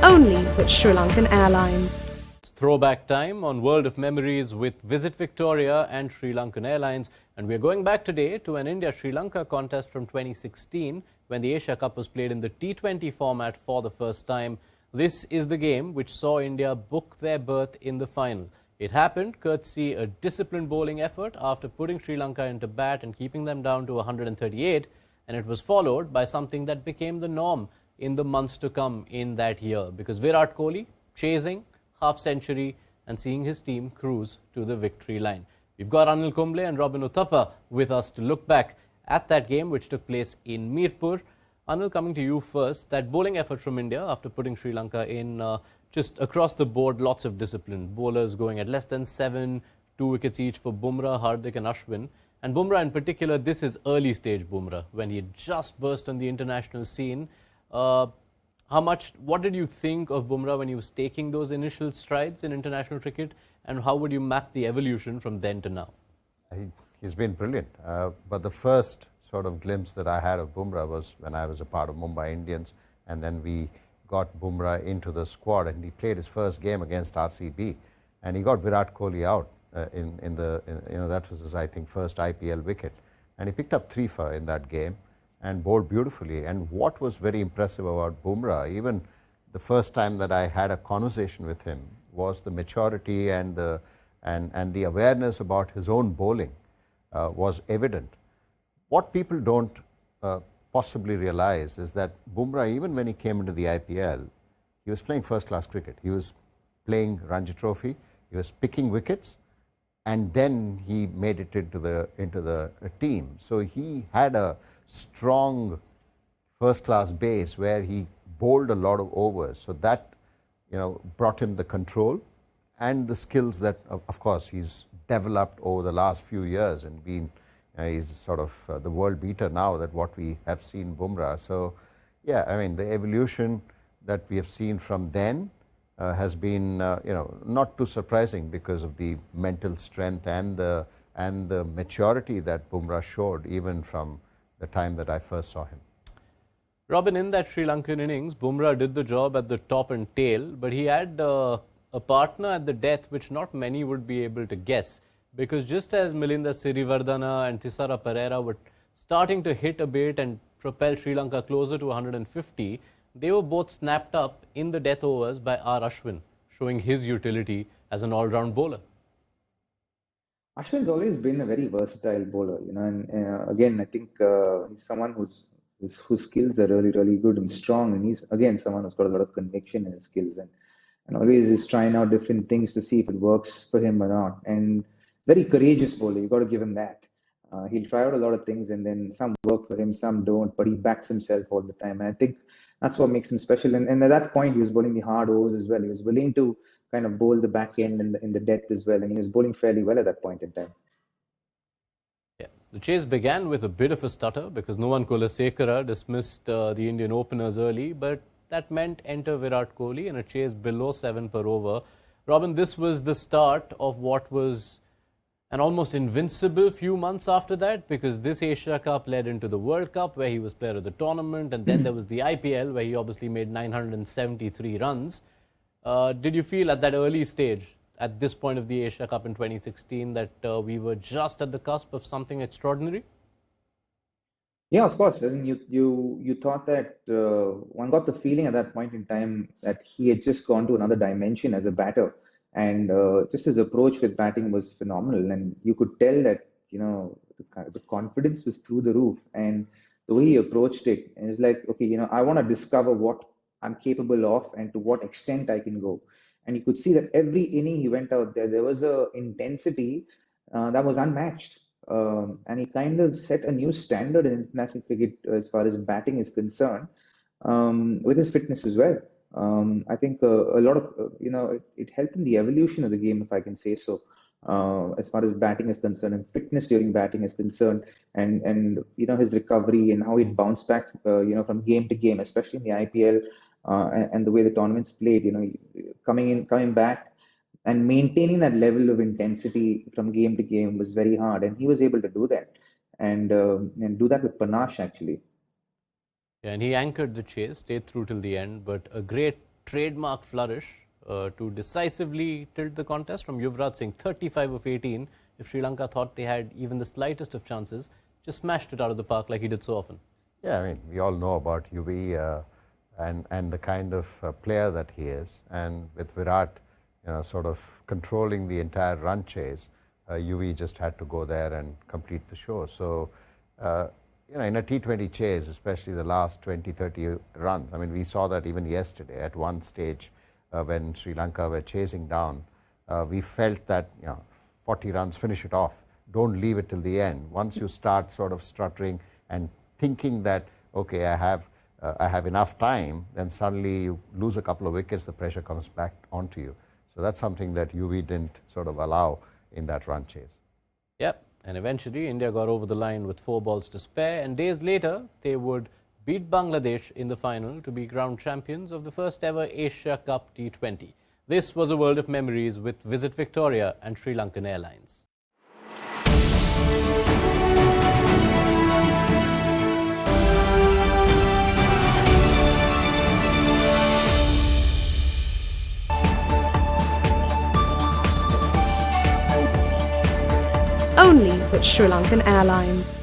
only with Sri Lankan Airlines. It's throwback time on World of Memories with Visit Victoria and Sri Lankan Airlines. And we're going back today to an India-Sri Lanka contest from 2016 when the Asia Cup was played in the T20 format for the first time. This is the game which saw India book their berth in the final. It happened courtesy a disciplined bowling effort after putting Sri Lanka into bat and keeping them down to 138, and it was followed by something that became the norm in the months to come in that year, because Virat Kohli chasing half-century and seeing his team cruise to the victory line. We've got Anil Kumble and Uthappa with us to look back at that game which took place in Mirpur. Anil, coming to you first, that bowling effort from India after putting Sri Lanka in just across the board, lots of discipline. Bowlers going at less than 7, 2 wickets each for Bumrah, Hardik and Ashwin. And Bumrah in particular, this is early stage Bumrah, when he had just burst on the international scene. What did you think of Bumrah when he was taking those initial strides in international cricket, and how would you map the evolution from then to now? He's been brilliant, but the first sort of glimpse that I had of Bumrah was when I was a part of Mumbai Indians, and then we got Bumrah into the squad, and he played his first game against RCB, and he got Virat Kohli out that was his, I think, first IPL wicket, and he picked up 3 for in that game and bowled beautifully. And what was very impressive about Bumrah, even the first time that I had a conversation with him, was the maturity and the awareness about his own bowling was evident. What people don't possibly realize is that Bumrah, even when he came into the IPL, he was playing first-class cricket. He was playing Ranji Trophy, he was picking wickets, and then he made it into the team. So he had a strong first-class base where he bowled a lot of overs. So that brought him the control and the skills that, of course, he's developed over the last few years and been. He's sort of the world beater now, that what we have seen Bumrah. So, yeah, I mean, the evolution that we have seen from then has been, not too surprising because of the mental strength and the maturity that Bumrah showed even from the time that I first saw him. Robin, in that Sri Lankan innings, Bumrah did the job at the top and tail, but he had a partner at the death which not many would be able to guess. Because just as Milinda Sirivardhana and Thisara Pereira were starting to hit a bit and propel Sri Lanka closer to 150, they were both snapped up in the death overs by R. Ashwin, showing his utility as an all-round bowler. Ashwin's always been a very versatile bowler, and again, I think he's someone whose skills are really, really good and strong, and he's, again, someone who's got a lot of conviction in his skills and always is trying out different things to see if it works for him or not. And very courageous bowler, you got to give him that. He'll try out a lot of things, and then some work for him, some don't, but he backs himself all the time. And I think that's what makes him special. And at that point, he was bowling the hard overs as well. He was willing to kind of bowl the back end in the depth as well, and he was bowling fairly well at that point in time. Yeah, the chase began with a bit of a stutter because no one Kulasekara dismissed the Indian openers early, but that meant enter Virat Kohli in a chase below 7 per over. Robin, this was the start of what was an almost invincible few months after that, because this Asia Cup led into the World Cup where he was player of the tournament, and then there was the IPL where he obviously made 973 runs. Did you feel at that early stage, at this point of the Asia Cup in 2016, that we were just at the cusp of something extraordinary? Yeah, of course. I think you thought that one got the feeling at that point in time that he had just gone to another dimension as a batter. And just his approach with batting was phenomenal, and you could tell that the confidence was through the roof, and the way he approached it, and it's like, okay, I want to discover what I'm capable of and to what extent I can go. And you could see that every inning he went out there was a intensity that was unmatched, and he kind of set a new standard in international cricket as far as batting is concerned, with his fitness as well. I think a lot of, it helped in the evolution of the game, if I can say so, as far as batting is concerned and fitness during batting is concerned, and his recovery and how he bounced back, from game to game, especially in the IPL, and the way the tournaments played, coming back and maintaining that level of intensity from game to game was very hard, and he was able to do that, and do that with panache, actually. Yeah, and he anchored the chase, stayed through till the end, but a great trademark flourish to decisively tilt the contest from Yuvraj Singh, 35 of 18. If Sri Lanka thought they had even the slightest of chances, just smashed it out of the park like he did so often. Yeah, I mean, we all know about UV and the kind of player that he is. And with Virat, sort of controlling the entire run chase, UV just had to go there and complete the show. So, in a T20 chase, especially the last 20, 30 runs, I mean, we saw that even yesterday at one stage when Sri Lanka were chasing down, we felt that, 40 runs, finish it off. Don't leave it till the end. Once you start sort of stuttering and thinking that, okay, I have enough time, then suddenly you lose a couple of wickets, the pressure comes back onto you. So that's something that UV didn't sort of allow in that run chase. Yep, and eventually India got over the line with 4 balls to spare, and days later they would beat Bangladesh in the final to be crowned champions of the first ever Asia Cup T20. This was a world of memories with Visit Victoria and Sri Lankan Airlines. Only with Sri Lankan Airlines.